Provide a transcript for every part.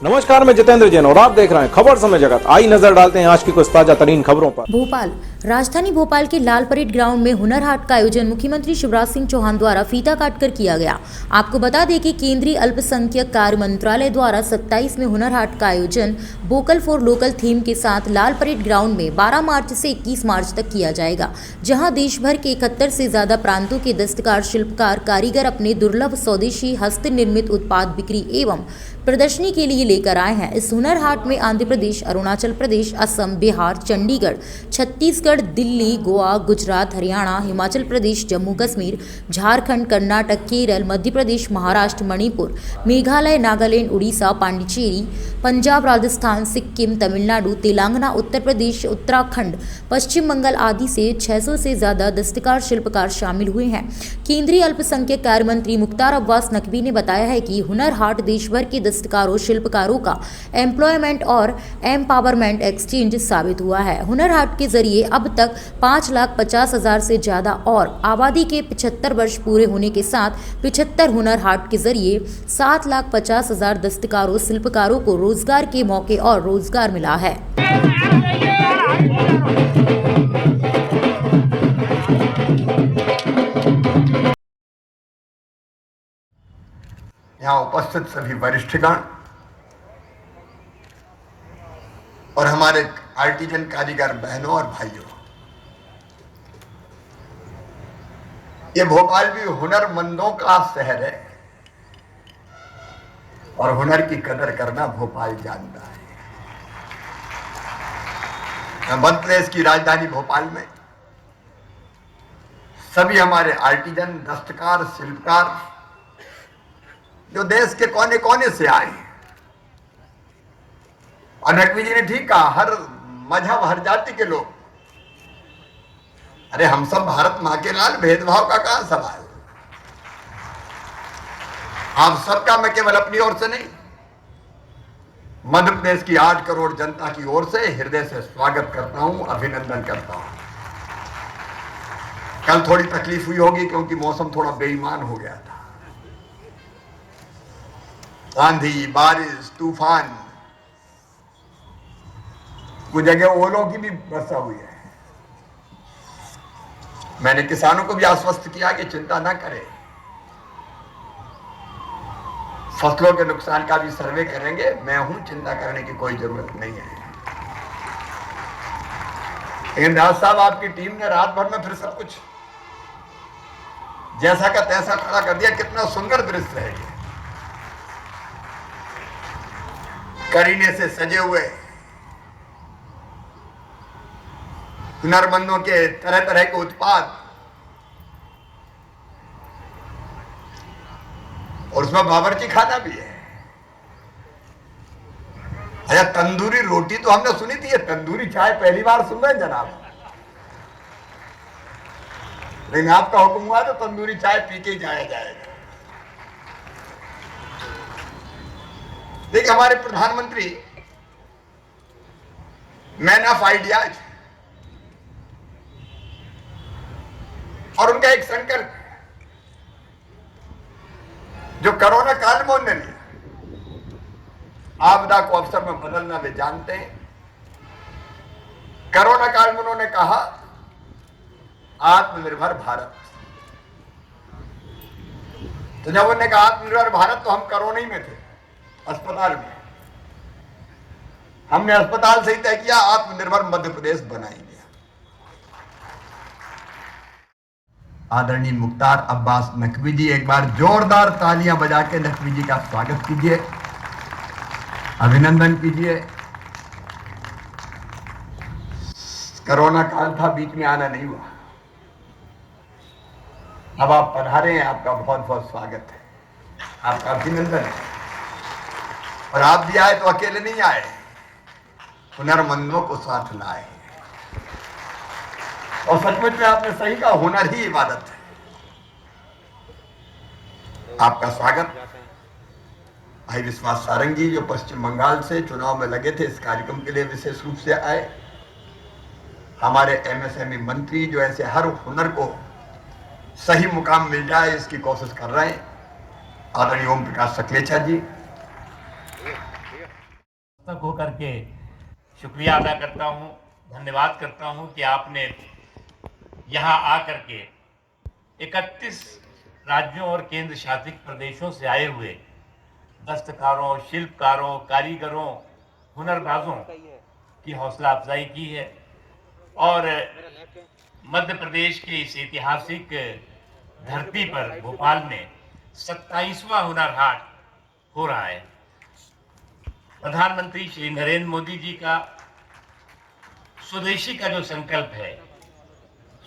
नमस्कार, मैं जितेंद्र जैन और आप देख रहे हैं खबर समय जगत। आई नजर डालते हैं आज की कुछ ताजा तरीन खबरों पर। भोपाल राजधानी भोपाल के लाल परेड ग्राउंड में हुनर हाट का आयोजन मुख्यमंत्री शिवराज सिंह चौहान द्वारा फीता काटकर किया गया। आपको बता दें कि केंद्रीय अल्पसंख्यक कार्य मंत्रालय द्वारा 27 में हुनर हाट का आयोजन वोकल फॉर लोकल थीम के साथ लाल परेड ग्राउंड में 12 मार्च से 21 मार्च तक किया जाएगा, जहां देश भर के 71 से ज्यादा प्रांतों के दस्तकार, शिल्पकार, कारीगर अपने दुर्लभ स्वदेशी हस्त निर्मित उत्पाद बिक्री एवं प्रदर्शनी के लिए लेकर आए हैं। इस हुनर हाट में आंध्र प्रदेश, अरुणाचल प्रदेश, असम, बिहार, चंडीगढ़, छत्तीसगढ़, दिल्ली, गोवा, गुजरात, हरियाणा, हिमाचल प्रदेश, जम्मू कश्मीर, झारखंड, कर्नाटक, केरल, मध्य प्रदेश, महाराष्ट्र, मणिपुर, मेघालय, नागालैंड, उड़ीसा, पांडिचेरी, पंजाब, राजस्थान, सिक्किम, तमिलनाडु, तेलंगाना, उत्तर प्रदेश, उत्तराखंड, पश्चिम बंगाल आदि से 600 से ज्यादा दस्तकार, शिल्पकार शामिल हुए हैं। केंद्रीय अल्पसंख्यक कार्य मंत्री मुख्तार अब्बास नकवी ने बताया है कि हुनर हाट देश भर के दस्तकारों, शिल्पकारों का एम्प्लॉयमेंट और एम्पावरमेंट एक्सचेंज साबित हुआ है। हुनर हाट के जरिए अब तक 5,50,000 से ज्यादा और आबादी के 75 वर्ष पूरे होने के साथ 75 हुनर हाट के जरिए 7,50,000 दस्तकारों, शिल्पकारों को रोजगार के मौके और रोजगार मिला है। यहाँ उपस्थित सभी वरिष्ठगण और हमारे आर्टिजन कारीगर बहनों और भाइयों, ये भोपाल भी हुनरमंदों का शहर है और हुनर की कदर करना भोपाल जानता है। मध्य प्रदेश की राजधानी भोपाल में सभी हमारे आर्टिजन, दस्तकार, शिल्पकार जो देश के कोने कोने से आए हैं, और नकवी जी ने ठीक कहा, हर मजहब, हर जाति के लोग। अरे हम सब भारत मां के लाल, भेदभाव का कहां सवाल। आप सबका मैं केवल अपनी ओर से नहीं, मध्य प्रदेश की 8 करोड़ जनता की ओर से हृदय से स्वागत करता हूं, अभिनंदन करता हूं। कल थोड़ी तकलीफ हुई होगी क्योंकि मौसम थोड़ा बेईमान हो गया था। आंधी, बारिश, तूफान, कुछ जगह ओलों की भी वर्षा हुई है। मैंने किसानों को भी आश्वस्त किया कि चिंता ना करें, फसलों के नुकसान का भी सर्वे करेंगे। मैं हूं, चिंता करने की कोई जरूरत नहीं है। लेकिन राज साहब, आपकी टीम ने रात भर में फिर सब कुछ जैसा का तैसा खड़ा कर दिया। कितना सुंदर दृश्य है ये, करीने से सजे हुए हुनरमंदों के तरह तरह के उत्पाद, और उसमें बावर्ची खाना भी है। अच्छा, तंदूरी रोटी तो हमने सुनी थी, तंदूरी चाय पहली बार सुन रहे हैं जनाब। लेकिन आपका हुक्म हुआ तो तंदूरी चाय पी के जाया जाएगा। देखिए, हमारे प्रधानमंत्री मैन ऑफ आइडियाज, और उनका एक संकल्प जो कोरोना काल में उन्होंने लिया, आपदा को अवसर में बदलना वे जानते हैं। कोरोना काल में उन्होंने कहा आत्मनिर्भर भारत। तो जब उन्होंने कहा आत्मनिर्भर भारत, तो हम कोरोना ही में थे, अस्पताल में। हमने अस्पताल से ही तय किया आत्मनिर्भर मध्य प्रदेश बनाएंगे। आदरणीय मुख्तार अब्बास नकवी जी, एक बार जोरदार तालियां बजा के नकवी जी का स्वागत कीजिए, अभिनंदन कीजिए। कोरोना काल था, बीच में आना नहीं हुआ। अब आप पधारे हैं, आपका बहुत बहुत स्वागत है, आपका अभिनंदन है। और आप भी आए तो अकेले नहीं आए, हुनरमंदों को साथ लाए। और सचमुच में आपने सही कहा, हुनर ही इबादत है। आपका स्वागत। भाई विश्वास सारंग जी, जो पश्चिम बंगाल से चुनाव में लगे थे, इस कार्यक्रम के लिए विशेष रूप से आए। हमारे एमएसएमई मंत्री, जो ऐसे हर हुनर को सही मुकाम मिल जाए इसकी कोशिश कर रहे हैं, आदरणीय ओम प्रकाश सकलेचा जी, तक होकर के शुक्रिया अदा करता हूं, धन्यवाद करता हूं कि आपने यहां आकर के 31 राज्यों और केंद्र शासित प्रदेशों से आए हुए दस्तकारों, शिल्पकारों, कारीगरों, हुनरबाजों की हौसला अफजाई की है और मध्य प्रदेश के इस ऐतिहासिक धरती पर भोपाल में 27वां हुनर हाट हो रहा है। प्रधानमंत्री श्री नरेंद्र मोदी जी का स्वदेशी का जो संकल्प है,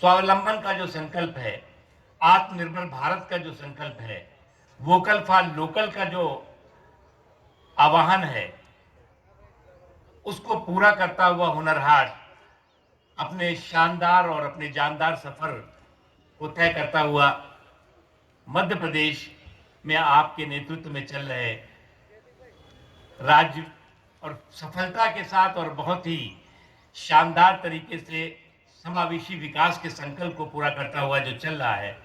स्वावलंबन का जो संकल्प है, आत्मनिर्भर भारत का जो संकल्प है, वोकल फॉर लोकल का जो आह्वान है, उसको पूरा करता हुआ हुनर हाट अपने शानदार और अपने जानदार सफर को तय करता हुआ मध्य प्रदेश में आपके नेतृत्व में चल रहे राज्य और सफलता के साथ और बहुत ही शानदार तरीके से समावेशी विकास के संकल्प को पूरा करता हुआ जो चल रहा है,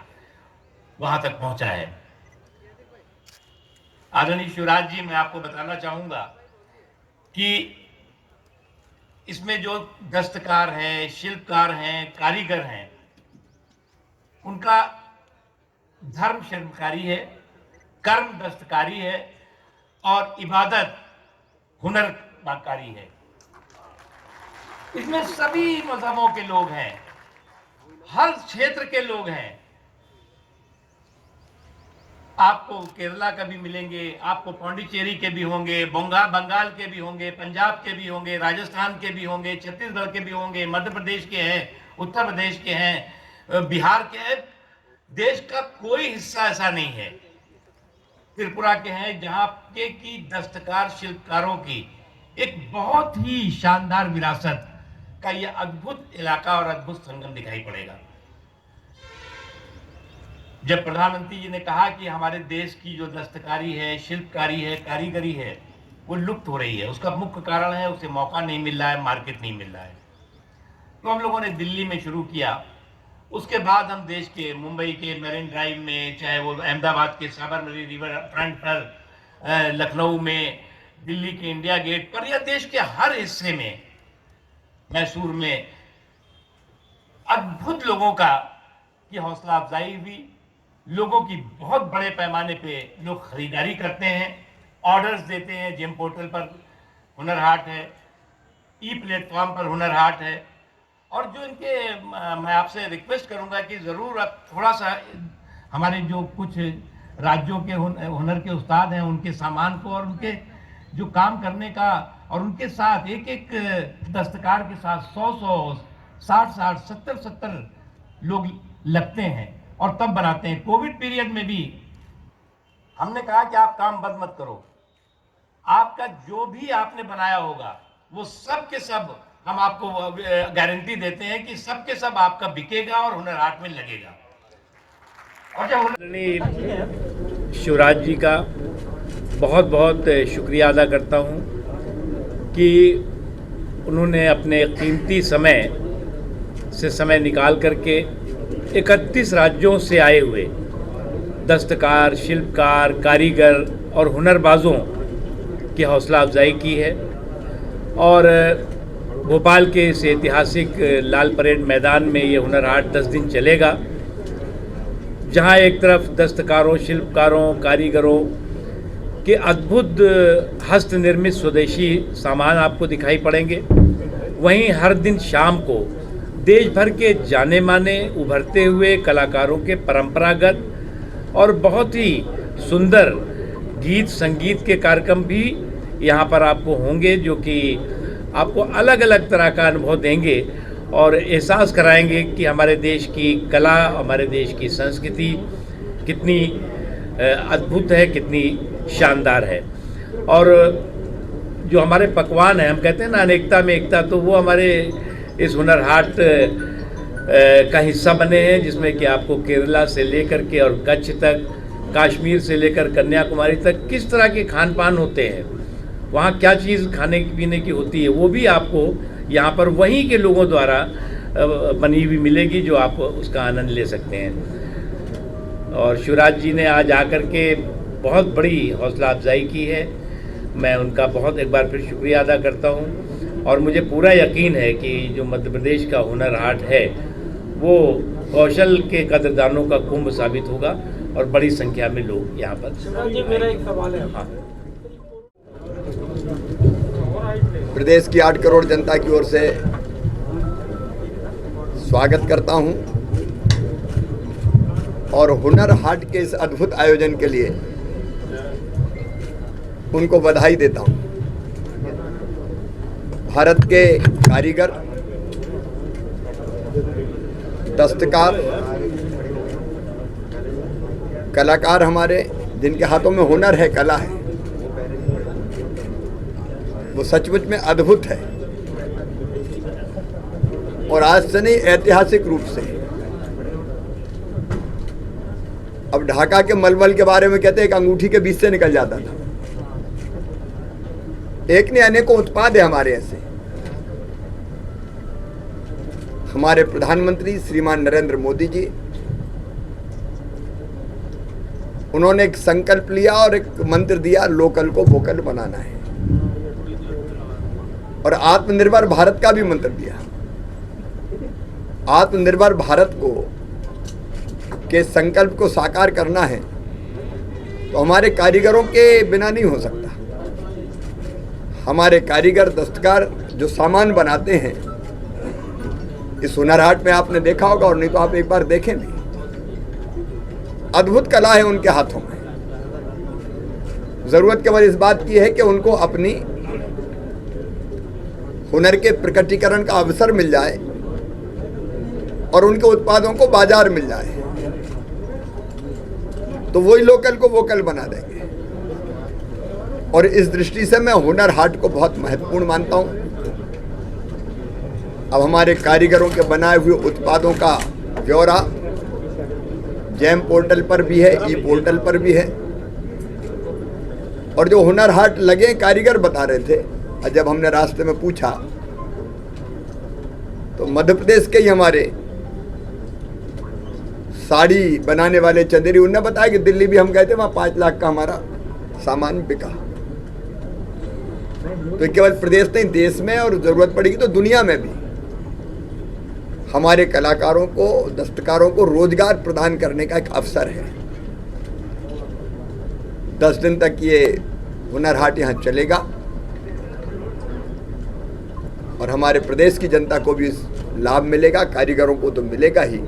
वहां तक पहुंचा है। आदरणीय शिवराज जी, मैं आपको बताना चाहूंगा कि इसमें जो दस्तकार हैं, शिल्पकार हैं, कारीगर हैं, उनका धर्म शिल्पकारी है, कर्म दस्तकारी है और इबादत हुनरकारी है। इसमें सभी मजहबों के लोग हैं, हर क्षेत्र के लोग हैं। आपको केरला का भी मिलेंगे, आपको पौंडीचेरी के भी होंगे, बंगाल के भी होंगे, पंजाब के भी होंगे, राजस्थान के भी होंगे, छत्तीसगढ़ के भी होंगे, मध्य प्रदेश के हैं, उत्तर प्रदेश के हैं, बिहार के हैं। देश का कोई हिस्सा ऐसा नहीं है, त्रिपुरा के हैं, जहां के की दस्तकार शिल्पकारों की एक बहुत ही शानदार विरासत का यह अद्भुत इलाका और अद्भुत संगम दिखाई पड़ेगा। जब प्रधानमंत्री जी ने कहा कि हमारे देश की जो दस्तकारी है, शिल्पकारी है, कारीगरी है, वो लुप्त हो रही है, उसका मुख्य कारण है उसे मौका नहीं मिल रहा है, मार्केट नहीं मिल रहा है। तो हम लोगों ने दिल्ली में शुरू किया, उसके बाद हम देश के मुंबई के मेरिन ड्राइव में, चाहे वो अहमदाबाद के साबरमती रिवर फ्रंट पर, लखनऊ में, दिल्ली के इंडिया गेट पर, या देश के हर हिस्से में, मैसूर में अद्भुत लोगों की हौसला अफजाई हुई। लोगों की बहुत बड़े पैमाने पे लोग खरीदारी करते हैं, ऑर्डर्स देते हैं। जेम पोर्टल पर हुनर हाट है, ई प्लेटफॉर्म पर हुनर हाट है। और जो इनके मैं आपसे रिक्वेस्ट करूंगा कि ज़रूर आप थोड़ा सा हमारे जो कुछ राज्यों के हुनर के उस्ताद हैं, उनके सामान को और उनके जो काम करने का, और उनके साथ एक एक दस्तकार के साथ 100, 60, 70 लोग लगते हैं और तब बनाते हैं। कोविड पीरियड में भी हमने कहा कि आप काम बंद मत करो, आपका जो भी आपने बनाया होगा वो सब के सब हम आपको गारंटी देते हैं कि सब के सब आपका बिकेगा और हुनर हाट में लगेगा। और जब शिवराज जी का बहुत बहुत शुक्रिया अदा करता हूँ कि उन्होंने अपने कीमती समय निकाल करके 31 राज्यों से आए हुए दस्तकार, शिल्पकार, कारीगर और हुनरबाजों की हौसला अफजाई की है। और भोपाल के इस ऐतिहासिक लाल परेड मैदान में ये हुनर हाट 10 दिन चलेगा, जहां एक तरफ दस्तकारों, शिल्पकारों, कारीगरों के अद्भुत हस्त निर्मित स्वदेशी सामान आपको दिखाई पड़ेंगे। वहीं हर दिन शाम को देश भर के जाने माने उभरते हुए कलाकारों के परंपरागत और बहुत ही सुंदर गीत संगीत के कार्यक्रम भी यहाँ पर आपको होंगे, जो कि आपको अलग अलग तरह का अनुभव देंगे और एहसास कराएंगे कि हमारे देश की कला, हमारे देश की संस्कृति कितनी अद्भुत है, कितनी शानदार है। और जो हमारे पकवान हैं, हम कहते हैं ना अनेकता में एकता, तो वो हमारे इस हुनर हाट का हिस्सा बने हैं, जिसमें कि आपको केरला से लेकर के और कच्छ तक, कश्मीर से लेकर कन्याकुमारी तक किस तरह के खान पान होते हैं, वहाँ क्या चीज़ खाने पीने की होती है, वो भी आपको यहाँ पर वहीं के लोगों द्वारा बनी हुई मिलेगी, जो आप उसका आनंद ले सकते हैं। और शिवराज जी ने आज आकर के बहुत बड़ी हौसला अफजाई की है मैं उनका बहुत एक बार फिर शुक्रिया अदा करता हूँ और मुझे पूरा यकीन है कि जो मध्य प्रदेश का हुनर हाट है वो कौशल के कदरदानों का कुंभ साबित होगा और बड़ी संख्या में लोग यहाँ पर। जी मेरा एक सवाल है। हाँ। प्रदेश की 8 करोड़ जनता की ओर से स्वागत करता हूं और हुनर हाट के इस अद्भुत आयोजन के लिए उनको बधाई देता हूं। भारत के कारीगर, दस्तकार, कलाकार हमारे जिनके हाथों में हुनर है, कला है, वो सचमुच में अद्भुत है और आज से नहीं, ऐतिहासिक रूप से। अब ढाका के मलमल के बारे में कहते हैं एक अंगूठी के बीच से निकल जाता था। एक ने अनेकों उत्पाद है हमारे ऐसे। हमारे प्रधानमंत्री श्रीमान नरेंद्र मोदी जी, उन्होंने एक संकल्प लिया और एक मंत्र दिया, लोकल को वोकल बनाना है, और आत्मनिर्भर भारत का भी मंत्र दिया। आत्मनिर्भर भारत को के संकल्प को साकार करना है तो हमारे कारीगरों के बिना नहीं हो सकता। हमारे कारीगर, दस्तकार जो सामान बनाते हैं, इस हुनर हाट में आपने देखा होगा और नहीं तो आप एक बार देखें भी। अद्भुत कला है उनके हाथों में। जरूरत केवल इस बात की है कि उनको अपनी हुनर के प्रकटीकरण का अवसर मिल जाए और उनके उत्पादों को बाजार मिल जाए, तो वही लोकल को वोकल बना देंगे। और इस दृष्टि से मैं हुनर हाट को बहुत महत्वपूर्ण मानता हूं। अब हमारे कारीगरों के बनाए हुए उत्पादों का ब्यौरा जैम पोर्टल पर भी है, ई पोर्टल पर भी है। और जो हुनर हाट लगे, कारीगर बता रहे थे, और जब हमने रास्ते में पूछा तो मध्य प्रदेश के ही हमारे साड़ी बनाने वाले चंदेरी, उन्होंने बताया कि दिल्ली भी हम गए थे, वहां 5 लाख का हमारा सामान बिका। तो केवल प्रदेश नहीं, देश में, और जरूरत पड़ेगी तो दुनिया में भी हमारे कलाकारों को, दस्तकारों को रोजगार प्रदान करने का एक अवसर है। 10 दिन तक ये हुनर हाट यहाँ चलेगा और हमारे प्रदेश की जनता को भी लाभ मिलेगा, कारीगरों को तो मिलेगा ही।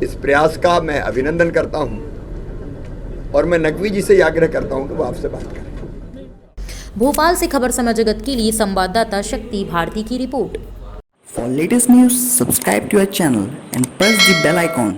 इस प्रयास का मैं अभिनंदन करता हूं और मैं नकवी जी से आग्रह करता हूं कि वो आपसे बात करें। भोपाल से खबर समय जगत के लिए संवाददाता शक्ति भारती की report. For latest news, subscribe to our channel and press the bell icon.